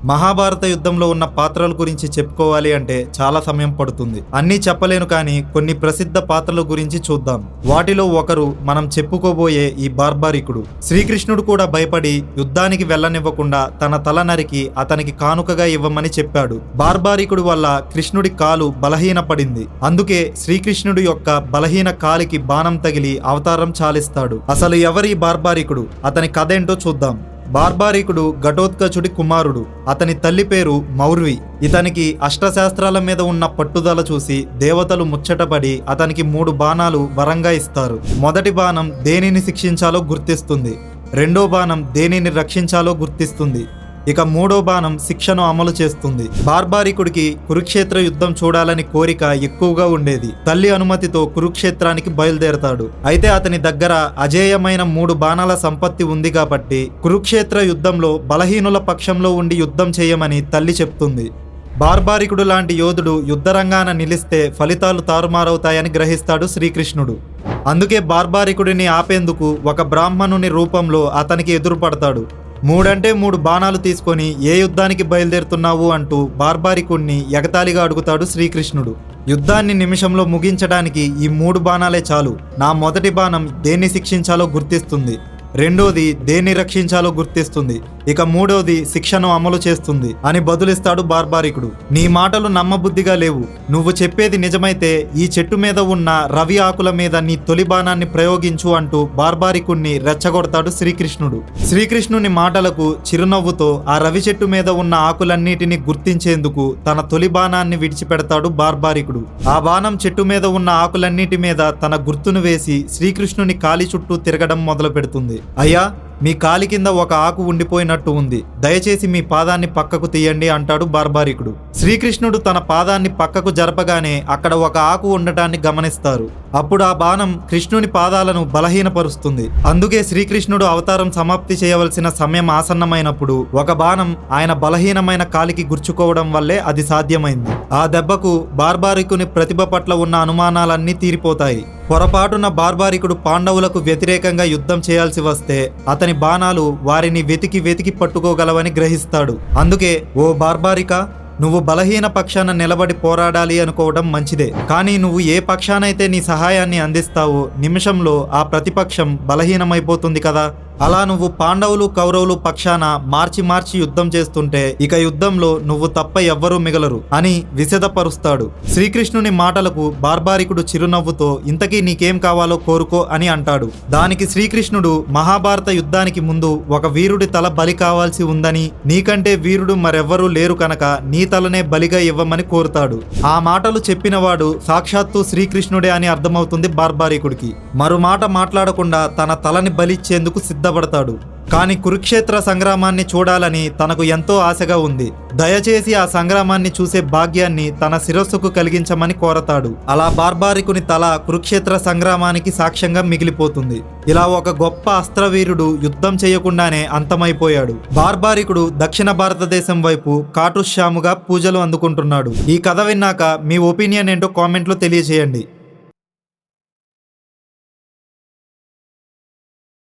మహాభారత యుద్ధంలో ఉన్న పాత్రల గురించి చెప్పుకోవాలి అంటే చాలా సమయం పడుతుంది. అన్నీ చెప్పలేను, కానీ కొన్ని ప్రసిద్ధ పాత్రల గురించి చూద్దాం. వాటిలో ఒకరు మనం చెప్పుకోబోయే ఈ బార్బారికుడు. శ్రీకృష్ణుడు కూడా భయపడి యుద్ధానికి వెళ్ళనివ్వకుండా తన తల నరికి అతనికి కానుకగా ఇవ్వమని చెప్పాడు. బార్బారికుడు వల్ల కృష్ణుడి కాలు బలహీనపడింది. అందుకే శ్రీకృష్ణుడి యొక్క బలహీన కాలికి బాణం తగిలి అవతారం చాలిస్తాడు. అసలు ఎవరి బార్బారికుడు, అతని కథ ఏంటో చూద్దాం. బార్బారికుడు ఘటోత్కచుడి కుమారుడు. అతని తల్లి పేరు మౌర్వి. ఇతనికి అష్టశాస్త్రాల మీద ఉన్న పట్టుదల చూసి దేవతలు ముచ్చటపడి అతనికి 3 బాణాలు వరంగా ఇస్తారు. మొదటి బాణం దేనిని శిక్షించాలో గుర్తిస్తుంది, రెండో బాణం దేనిని రక్షించాలో గుర్తిస్తుంది, ఇక 3వ బాణం శిక్షను అమలు చేస్తుంది. బార్బారికుడికి కురుక్షేత్ర యుద్ధం చూడాలని కోరిక ఎక్కువగా ఉండేది. తల్లి అనుమతితో కురుక్షేత్రానికి బయలుదేరతాడు. అయితే అతని దగ్గర అజేయమైన 3 బాణాల సంపత్తి ఉంది కాబట్టి కురుక్షేత్ర యుద్ధంలో బలహీనుల పక్షంలో ఉండి యుద్ధం చేయమని తల్లి చెప్తుంది. బార్బారికుడు లాంటి యోధుడు యుద్ధరంగాన నిలిస్తే ఫలితాలు తారుమారవుతాయని గ్రహిస్తాడు శ్రీకృష్ణుడు. అందుకే బార్బారికుడిని ఆపేందుకు ఒక బ్రాహ్మణుని రూపంలో అతనికి ఎదురుపడతాడు. 3 బాణాలు తీసుకొని ఏ యుద్ధానికి బయలుదేరుతున్నావు అంటూ బార్బారికుడిని ఎగతాళిగా అడుగుతాడు శ్రీకృష్ణుడు. యుద్ధాన్ని నిమిషంలో ముగించడానికి ఈ 3 బాణాలే చాలు. నా మొదటి బాణం దేన్ని శిక్షించాలో గుర్తిస్తుంది, రెండోది దేన్ని రక్షించాలో గుర్తిస్తుంది, ఇక 3వది శిక్షను అమలు చేస్తుంది అని బదులిస్తాడు బార్బారికుడు. నీ మాటలు నమ్మబుద్ధిగా లేవు. నువ్వు చెప్పేది నిజమైతే ఈ చెట్టు మీద ఉన్న రవి ఆకుల మీద నీ తొలి బాణాన్ని ప్రయోగించు అంటూ బార్బారికుడిని రెచ్చగొడతాడు శ్రీకృష్ణుడు. శ్రీకృష్ణుని మాటలకు చిరునవ్వుతో ఆ రవి చెట్టు మీద ఉన్న ఆకులన్నిటిని గుర్తించేందుకు తన తొలి బాణాన్ని విడిచిపెడతాడు బార్బారికుడు. ఆ బాణం చెట్టు మీద ఉన్న ఆకులన్నిటి మీద తన గుర్తును వేసి శ్రీకృష్ణుని కాలి చుట్టూ తిరగడం మొదలు పెడుతుంది. అయ్యా, మీ కాలి కింద ఒక ఆకు ఉండిపోయినట్టు ఉంది, దయచేసి మీ పాదాన్ని పక్కకు తీయండి అంటాడు బార్బారికుడు. శ్రీకృష్ణుడు తన పాదాన్ని పక్కకు జరపగానే అక్కడ ఒక ఆకు ఉండటాన్ని గమనిస్తారు. అప్పుడు ఆ బాణం కృష్ణుని పాదాలను బలహీనపరుస్తుంది. అందుకే శ్రీకృష్ణుడు అవతారం సమాప్తి చేయవలసిన సమయం ఆసన్నమైనప్పుడు ఒక బాణం ఆయన బలహీనమైన కాలికి గుర్చుకోవడం వల్లే అది సాధ్యమైంది. ఆ దెబ్బకు బార్బారికుని ప్రతిభ పట్ల ఉన్న అనుమానాలన్నీ తీరిపోతాయి. పొరపాటున బార్బారికుడు పాండవులకు వ్యతిరేకంగా యుద్ధం చేయాల్సి వస్తే అతని బాణాలు వారిని వెతికి పట్టుకోగలవని గ్రహిస్తాడు. అందుకే, ఓ బార్బారికా, నువ్వు బలహీన పక్షాన నిలబడి పోరాడాలి అనుకోవడం మంచిదే, కానీ నువ్వు ఏ పక్షానైతే నీ సహాయాన్ని అందిస్తావో నిమిషంలో ఆ ప్రతిపక్షం బలహీనమైపోతుంది కదా. అలా నువ్వు పాండవులు కౌరవులు పక్షాన మార్చి యుద్ధం చేస్తుంటే ఇక యుద్ధంలో నువ్వు తప్ప ఎవ్వరూ మిగలరు అని విశదపరుస్తాడు. శ్రీకృష్ణుని మాటలకు బార్బారికుడు చిరునవ్వుతో ఇంతకీ నీకేం కావాలో కోరుకో అని అంటాడు. దానికి శ్రీకృష్ణుడు మహాభారత యుద్ధానికి ముందు ఒక వీరుడి తల బలి కావాల్సి ఉందని, నీకంటే వీరుడు మరెవ్వరూ లేరు కనుక నీ తలనే బలిగా ఇవ్వమని కోరుతాడు. ఆ మాటలు చెప్పినవాడు సాక్షాత్తు శ్రీకృష్ణుడే అని అర్థమవుతుంది బార్బారికుడికి. మరో మాట మాట్లాడకుండా తన తలని బలిచ్చేందుకు సిద్ధపడతాడు. కానీ కురుక్షేత్ర సంగ్రామాన్ని చూడాలని తనకు ఎంతో ఆశగా ఉంది. దయచేసి ఆ సంగ్రామాన్ని చూసే భాగ్యాన్ని తన శిరస్సుకు కలిగించమని కోరతాడు. అలా బార్బారికుని తల కురుక్షేత్ర సంగ్రామానికి సాక్ష్యంగా మిగిలిపోతుంది. ఇలా ఒక గొప్ప అస్త్రవీరుడు యుద్ధం చేయకుండానే అంతమైపోయాడు. బార్బారికుడు దక్షిణ భారతదేశం వైపు కాటుశ్యాముగా పూజలు అందుకుంటున్నాడు. ఈ కథ విన్నాక మీ ఒపీనియన్ ఏంటో కామెంట్లో తెలియజేయండి.